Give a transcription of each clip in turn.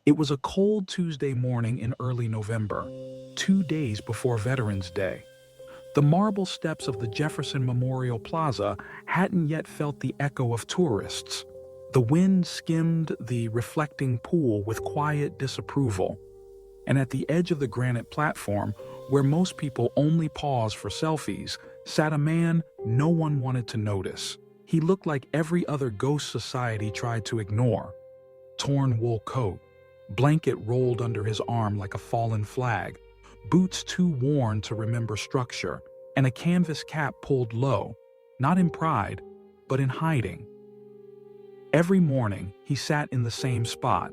It was a cold Tuesday morning in early November, 2 days before Veterans Day. The marble steps of the Jefferson Memorial Plaza hadn't yet felt the echo of tourists. The wind skimmed the reflecting pool with quiet disapproval. And at the edge of the granite platform, where most people only pause for selfies, sat a man no one wanted to notice. He looked like every other ghost society tried to ignore. Torn wool coat, blanket rolled under his arm like a fallen flag, boots too worn to remember structure, and a canvas cap pulled low, not in pride, but in hiding. Every morning, he sat in the same spot,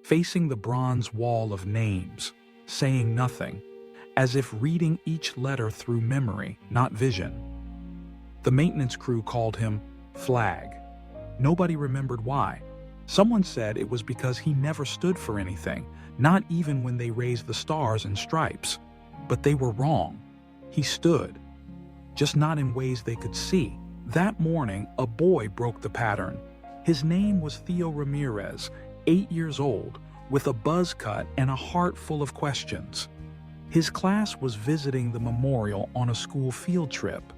facing the bronze wall of names, saying nothing, as if reading each letter through memory, not vision. The maintenance crew called him Flag. Nobody remembered why. Someone said it was because he never stood for anything, not even when they raised the stars and stripes. But they were wrong. He stood, just not in ways they could see. That morning, a boy broke the pattern. His name was Theo Ramirez, 8 years old, with a buzz cut and a heart full of questions. His class was visiting the memorial on a school field trip.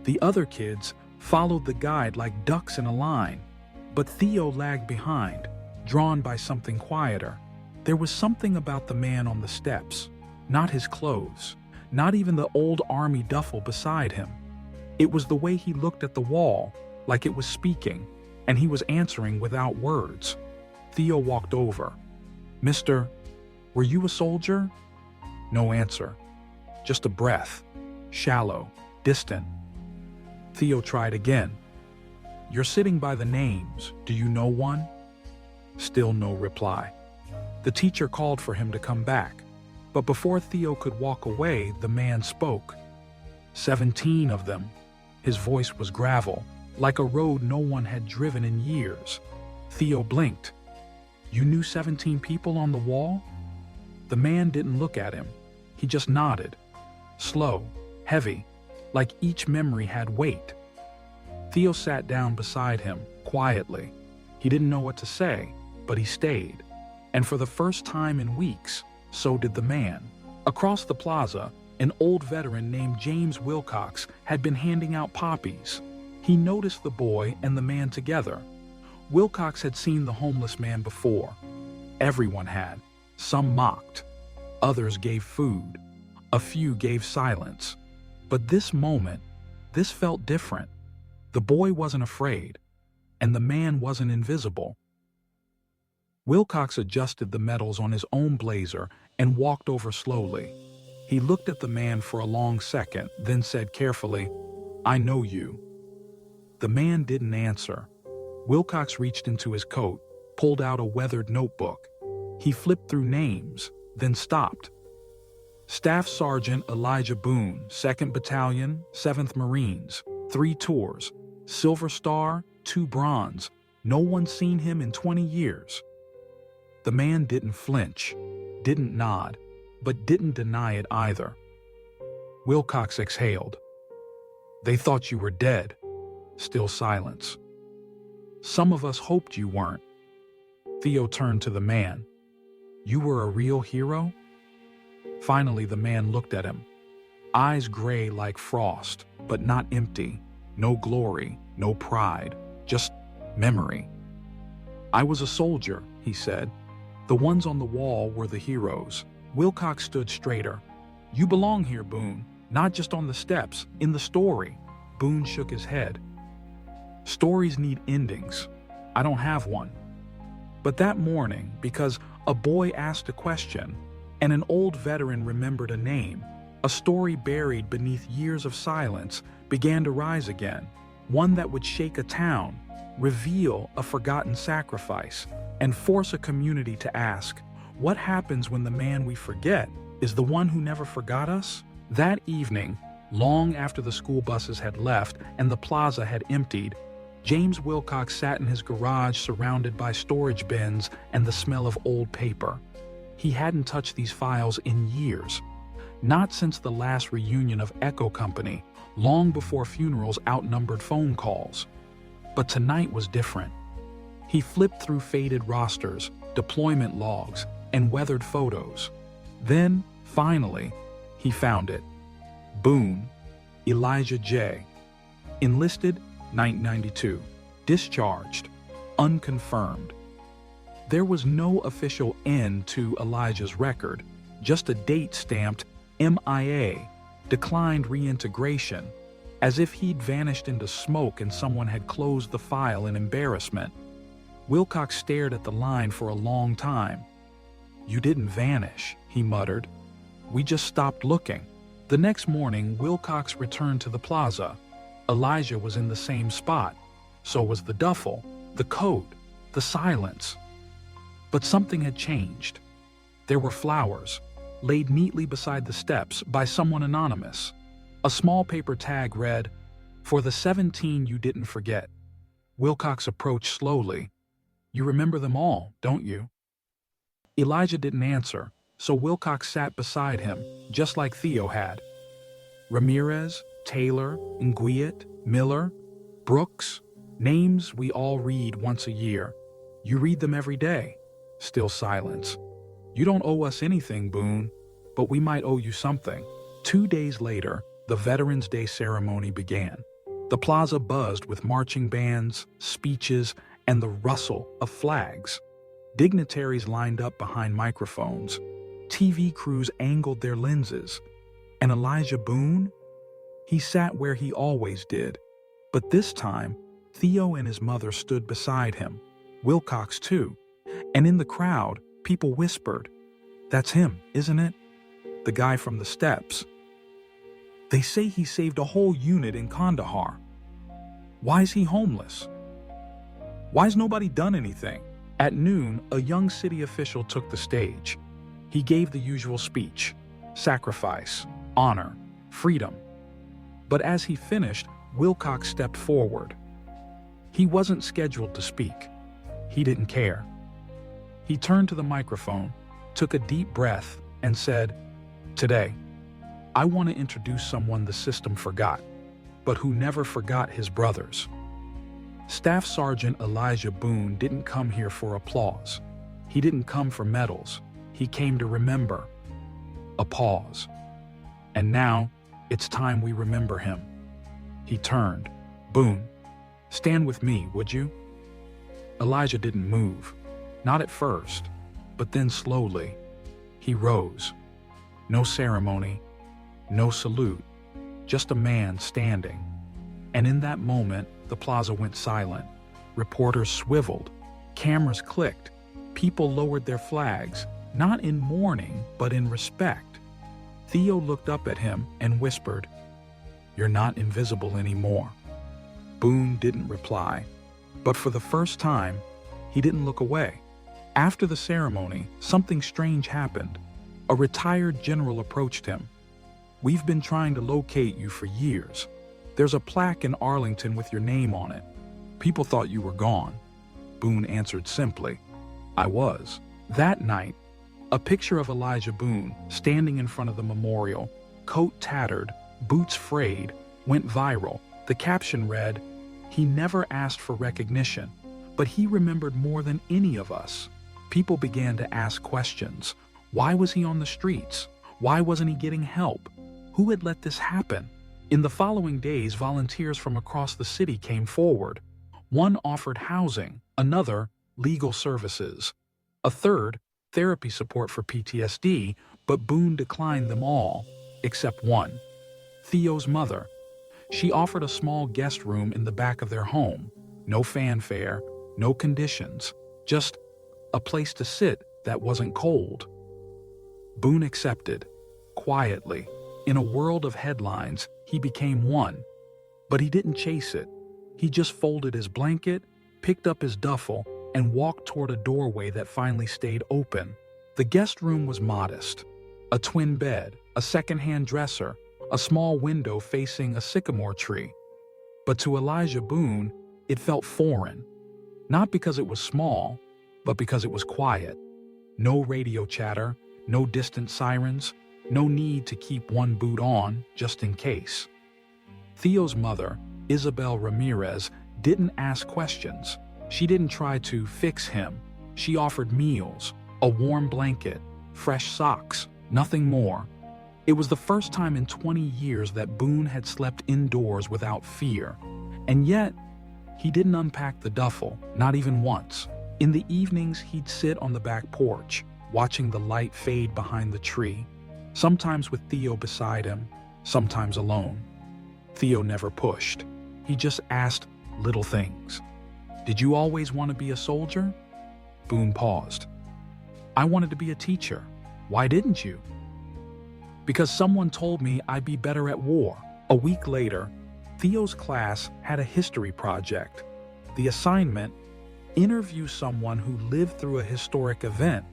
The other kids followed the guide like ducks in a line, but Theo lagged behind, drawn by something quieter. There was something about the man on the steps, not his clothes, not even the old army duffel beside him. It was the way he looked at the wall, like it was speaking, and he was answering without words. Theo walked over. "Mister, were you a soldier?" No answer. Just a breath. Shallow, distant. Theo tried again. "You're sitting by the names. Do you know one?" Still no reply. The teacher called for him to come back. But before Theo could walk away, the man spoke. 17 of them. His voice was gravel, like a road no one had driven in years. Theo blinked. "You knew 17 people on the wall?" The man didn't look at him. He just nodded. Slow, heavy, like each memory had weight. Theo sat down beside him, quietly. He didn't know what to say, but he stayed. And for the first time in weeks, so did the man. Across the plaza, an old veteran named James Wilcox had been handing out poppies. He noticed the boy and the man together. Wilcox had seen the homeless man before. Everyone had. Some mocked. Others gave food. A few gave silence. But this moment, this felt different. The boy wasn't afraid, and the man wasn't invisible. Wilcox adjusted the medals on his own blazer and walked over slowly. He looked at the man for a long second, then said carefully, "I know you." The man didn't answer. Wilcox reached into his coat, pulled out a weathered notebook. He flipped through names, then stopped. Staff Sergeant Elijah Boone, 2nd Battalion, 7th Marines, 3 tours, Silver Star, 2 bronze. No one seen him in 20 years. The man didn't flinch, didn't nod, but didn't deny it either. Wilcox exhaled. "They thought you were dead." Still silence. "Some of us hoped you weren't." Theo turned to the man. "You were a real hero?" Finally, the man looked at him. Eyes gray like frost, but not empty. No glory, no pride, just memory. "I was a soldier," he said. "The ones on the wall were the heroes." Wilcox stood straighter. "You belong here, Boone, not just on the steps, in the story." Boone shook his head. "Stories need endings. I don't have one." But that morning, because a boy asked a question, and an old veteran remembered a name, a story buried beneath years of silence began to rise again, one that would shake a town, reveal a forgotten sacrifice, and force a community to ask, what happens when the man we forget is the one who never forgot us? That evening, long after the school buses had left and the plaza had emptied, James Wilcox sat in his garage surrounded by storage bins and the smell of old paper. He hadn't touched these files in years. Not since the last reunion of Echo Company, long before funerals outnumbered phone calls. But tonight was different. He flipped through faded rosters, deployment logs, and weathered photos. Then, finally, he found it. Boone, Elijah J. Enlisted, 1992. Discharged, unconfirmed. There was no official end to Elijah's record, just a date stamped MIA, declined reintegration, as if he'd vanished into smoke and someone had closed the file in embarrassment. Wilcox stared at the line for a long time. "You didn't vanish," he muttered. "We just stopped looking." The next morning, Wilcox returned to the plaza. Elijah was in the same spot. So was the duffel, the coat, the silence. But something had changed. There were flowers, laid neatly beside the steps by someone anonymous. A small paper tag read, "For the 17 you didn't forget." Wilcox approached slowly. "You remember them all, don't you?" Elijah didn't answer, so Wilcox sat beside him, just like Theo had. Ramirez, Taylor, Nguyen, Miller, Brooks, names we all read once a year. You read them every day. Still silence. "You don't owe us anything, Boone, but we might owe you something." 2 days later, the Veterans Day ceremony began. The plaza buzzed with marching bands, speeches, and the rustle of flags. Dignitaries lined up behind microphones. TV crews angled their lenses. And Elijah Boone? He sat where he always did. But this time, Theo and his mother stood beside him. Wilcox, too. And in the crowd, people whispered, "That's him, isn't it? The guy from the steps. They say he saved a whole unit in Kandahar. Why's he homeless? Why's nobody done anything?" At noon, a young city official took the stage. He gave the usual speech: sacrifice, honor, freedom. But as he finished, Wilcox stepped forward. He wasn't scheduled to speak. He didn't care. He turned to the microphone, took a deep breath, and said, "Today, I want to introduce someone the system forgot, but who never forgot his brothers." Staff Sergeant Elijah Boone didn't come here for applause. He didn't come for medals. He came to remember. A pause. And now, it's time we remember him. He turned. "Boone, stand with me, would you?" Elijah didn't move. Not at first, but then slowly. He rose. No ceremony, no salute, just a man standing. And in that moment, the plaza went silent. Reporters swiveled. Cameras clicked. People lowered their flags, not in mourning, but in respect. Theo looked up at him and whispered, "You're not invisible anymore." Boone didn't reply, but for the first time, he didn't look away. After the ceremony, something strange happened. A retired general approached him. "We've been trying to locate you for years. There's a plaque in Arlington with your name on it. People thought you were gone." Boone answered simply, "I was." That night, a picture of Elijah Boone standing in front of the memorial, coat tattered, boots frayed, went viral. The caption read, "He never asked for recognition, but he remembered more than any of us." People began to ask questions. Why was he on the streets? Why wasn't he getting help? Who had let this happen? In the following days, volunteers from across the city came forward. One offered housing, another, legal services, a third, therapy support for PTSD, but Boone declined them all, except one, Theo's mother. She offered a small guest room in the back of their home. No fanfare, no conditions, just a place to sit that wasn't cold. Boone accepted, quietly. In a world of headlines, he became one. But he didn't chase it. He just folded his blanket, picked up his duffel, and walked toward a doorway that finally stayed open. The guest room was modest. A twin bed, a second-hand dresser, a small window facing a sycamore tree. But to Elijah Boone, it felt foreign. Not because it was small, but because it was quiet. No radio chatter, no distant sirens, no need to keep one boot on, just in case. Theo's mother, Isabel Ramirez, didn't ask questions. She didn't try to fix him. She offered meals, a warm blanket, fresh socks, nothing more. It was the first time in 20 years that Boone had slept indoors without fear. And yet, he didn't unpack the duffel, not even once. In the evenings, he'd sit on the back porch, watching the light fade behind the tree, sometimes with Theo beside him, sometimes alone. Theo never pushed. He just asked little things. "Did you always want to be a soldier?" Boone paused. "I wanted to be a teacher. Why didn't you?" "Because someone told me I'd be better at war." A week later, Theo's class had a history project. The assignment: interview someone who lived through a historic event.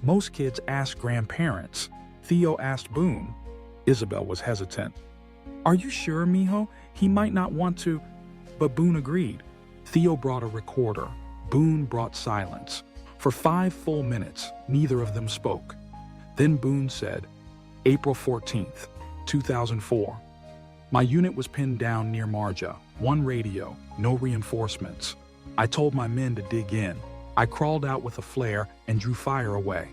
Most kids asked grandparents. Theo asked Boone. Isabel was hesitant. "Are you sure, mijo? He might not want to." But Boone agreed. Theo brought a recorder. Boone brought silence. For 5 full minutes, neither of them spoke. Then Boone said, "April 14th, 2004. My unit was pinned down near Marja. One radio, no reinforcements. I told my men to dig in. I crawled out with a flare and drew fire away.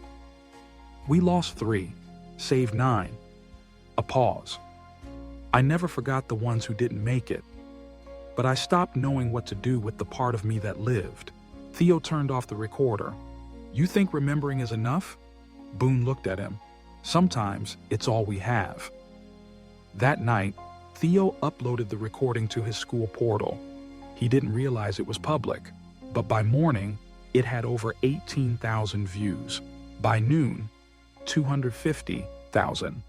We lost 3, saved 9. A pause. I never forgot the ones who didn't make it. But I stopped knowing what to do with the part of me that lived." Theo turned off the recorder. "You think remembering is enough?" Boone looked at him. "Sometimes it's all we have." That night, Theo uploaded the recording to his school portal. He didn't realize it was public, but by morning, it had over 18,000 views. By noon, 250,000.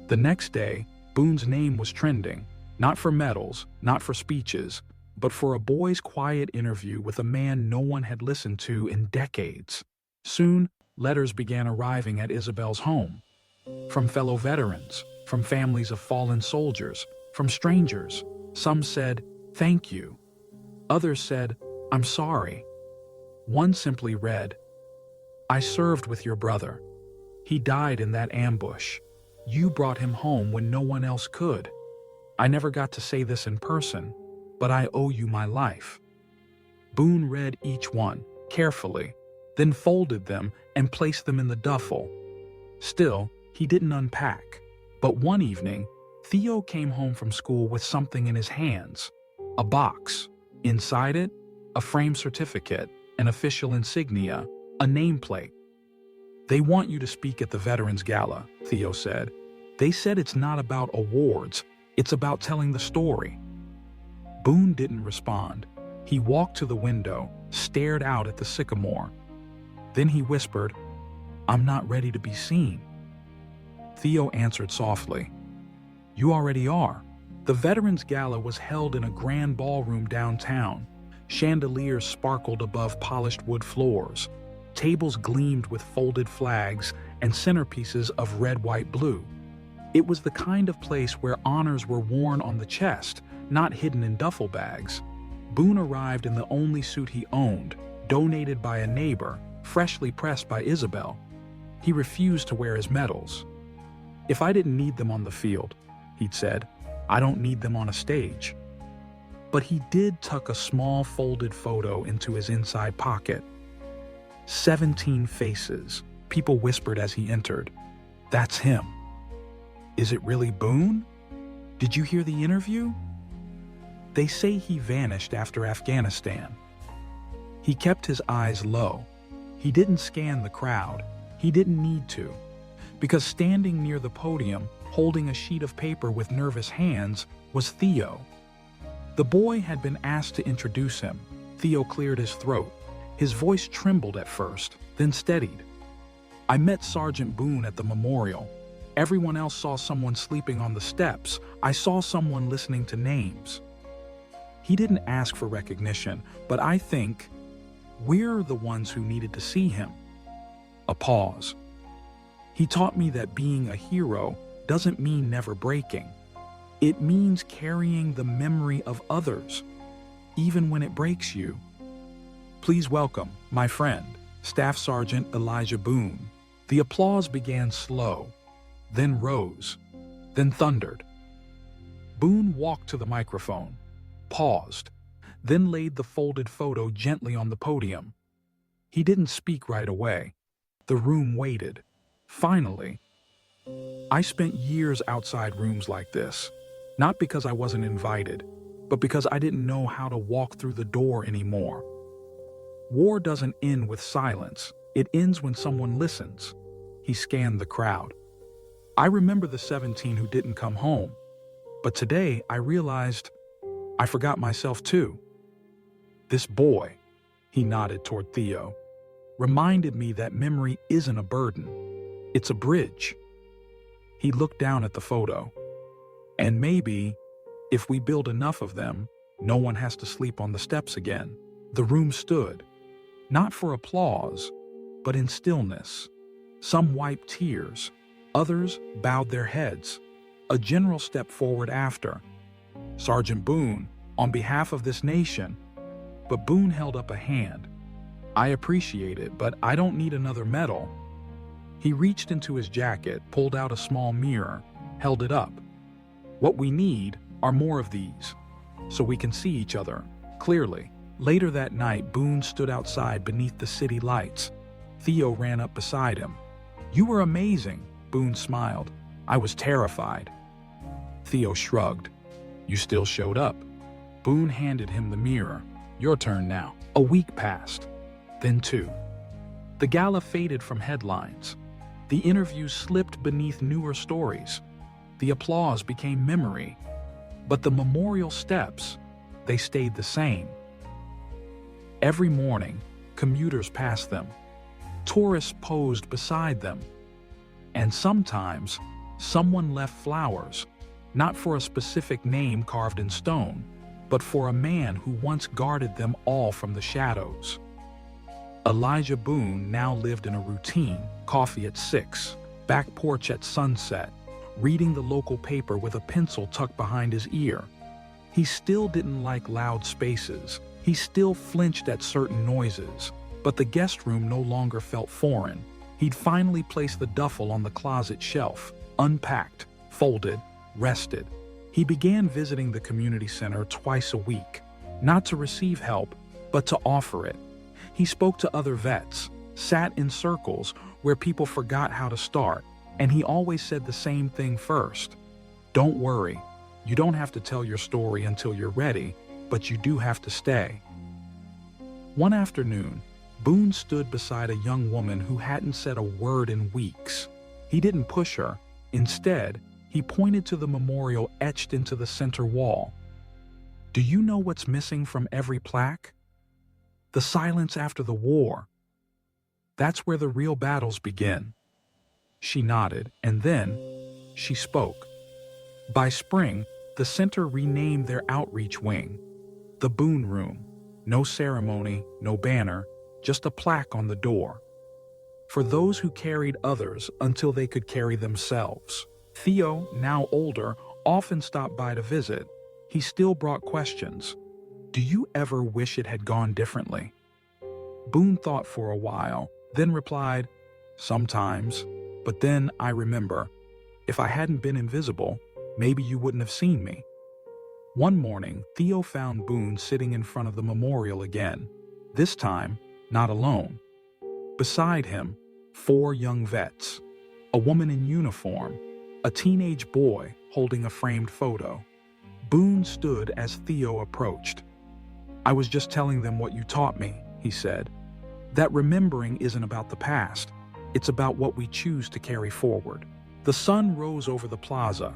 The next day, Boone's name was trending, not for medals, not for speeches, but for a boy's quiet interview with a man no one had listened to in decades. Soon, letters began arriving at Isabel's home. From fellow veterans, from families of fallen soldiers, from strangers. Some said, "Thank you." Others said, "I'm sorry." One simply read, "I served with your brother. He died in that ambush. You brought him home when no one else could. I never got to say this in person, but I owe you my life." Boone read each one, carefully, then folded them and placed them in the duffel. Still, he didn't unpack. But one evening, Theo came home from school with something in his hands. A box. Inside it, a framed certificate, an official insignia, a nameplate. "They want you to speak at the Veterans Gala," Theo said. "They said it's not about awards, it's about telling the story." Boone didn't respond. He walked to the window, stared out at the sycamore. Then he whispered, "I'm not ready to be seen." Theo answered softly, "You already are." The Veterans Gala was held in a grand ballroom downtown. Chandeliers sparkled above polished wood floors. Tables gleamed with folded flags and centerpieces of red, white, blue. It was the kind of place where honors were worn on the chest, not hidden in duffel bags. Boone arrived in the only suit he owned, donated by a neighbor, freshly pressed by Isabel. He refused to wear his medals. "If I didn't need them on the field," he'd said, "I don't need them on a stage." But he did tuck a small folded photo into his inside pocket. 17 faces, people whispered as he entered. "That's him." "Is it really Boone? Did you hear the interview?" "They say he vanished after Afghanistan." He kept his eyes low. He didn't scan the crowd. He didn't need to. Because standing near the podium, holding a sheet of paper with nervous hands, was Theo. The boy had been asked to introduce him. Theo cleared his throat. His voice trembled at first, then steadied. "I met Sergeant Boone at the memorial. Everyone else saw someone sleeping on the steps. I saw someone listening to names." He didn't ask for recognition, but I think we're the ones who needed to see him. A pause. "He taught me that being a hero doesn't mean never breaking. It means carrying the memory of others, even when it breaks you. Please welcome my friend, Staff Sergeant Elijah Boone." The applause began slow, then rose, then thundered. Boone walked to the microphone, paused, then laid the folded photo gently on the podium. He didn't speak right away. The room waited. Finally, I spent years outside rooms like this, not because I wasn't invited, but because I didn't know how to walk through the door anymore. War doesn't end with silence. It ends when someone listens. He scanned the crowd. I remember the 17 who didn't come home, but today I realized I forgot myself too. This boy, he nodded toward Theo, reminded me that memory isn't a burden. It's a bridge. He looked down at the photo. And maybe, if we build enough of them, no one has to sleep on the steps again. The room stood, not for applause, but in stillness. Some wiped tears, others bowed their heads. A general stepped forward after. "Sergeant Boone, on behalf of this nation." But Boone held up a hand. "I appreciate it, but I don't need another medal." He reached into his jacket, pulled out a small mirror, held it up. "What we need are more of these, so we can see each other clearly." Later that night, Boone stood outside beneath the city lights. Theo ran up beside him. "You were amazing," Boone smiled. "I was terrified." Theo shrugged. "You still showed up." Boone handed him the mirror. "Your turn now." A week passed, then two. The gala faded from headlines. The interviews slipped beneath newer stories. The applause became memory. But the memorial steps, they stayed the same. Every morning, commuters passed them. Tourists posed beside them. And sometimes, someone left flowers, not for a specific name carved in stone, but for a man who once guarded them all from the shadows. Elijah Boone now lived in a routine: coffee at 6, back porch at sunset, reading the local paper with a pencil tucked behind his ear. He still didn't like loud spaces. He still flinched at certain noises, but the guest room no longer felt foreign. He'd finally placed the duffel on the closet shelf, unpacked, folded, rested. He began visiting the community center twice a week, not to receive help, but to offer it. He spoke to other vets, sat in circles where people forgot how to start, and he always said the same thing first: "Don't worry, you don't have to tell your story until you're ready, but you do have to stay." One afternoon, Boone stood beside a young woman who hadn't said a word in weeks. He didn't push her. Instead, he pointed to the memorial etched into the center wall. "Do you know what's missing from every plaque? The silence after the war. That's where the real battles begin." She nodded, and then she spoke. By spring, the center renamed their outreach wing, the Boone Room. No ceremony, no banner, just a plaque on the door. For those who carried others until they could carry themselves. Theo, now older, often stopped by to visit. He still brought questions. "Do you ever wish it had gone differently?" Boone thought for a while, then replied, "Sometimes, but then I remember, if I hadn't been invisible, maybe you wouldn't have seen me." One morning, Theo found Boone sitting in front of the memorial again. This time, not alone. Beside him, 4 young vets, a woman in uniform, a teenage boy holding a framed photo. Boone stood as Theo approached. "I was just telling them what you taught me," he said. "That remembering isn't about the past. It's about what we choose to carry forward." The sun rose over the plaza.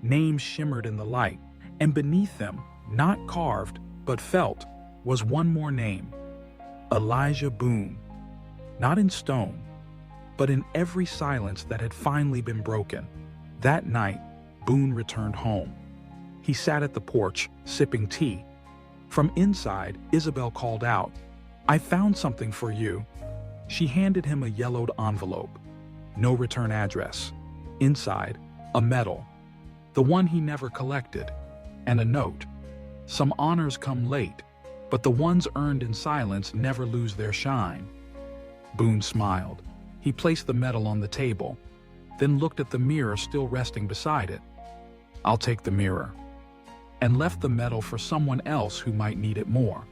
Names shimmered in the light, and beneath them, not carved, but felt, was one more name: Elijah Boone. Not in stone, but in every silence that had finally been broken. That night, Boone returned home. He sat at the porch, sipping tea. From inside, Isabel called out, "I found something for you." She handed him a yellowed envelope. No return address. Inside, a medal. The one he never collected. And a note. "Some honors come late, but the ones earned in silence never lose their shine." Boone smiled. He placed the medal on the table, then looked at the mirror still resting beside it. "I'll take the mirror." and left the medal for someone else who might need it more.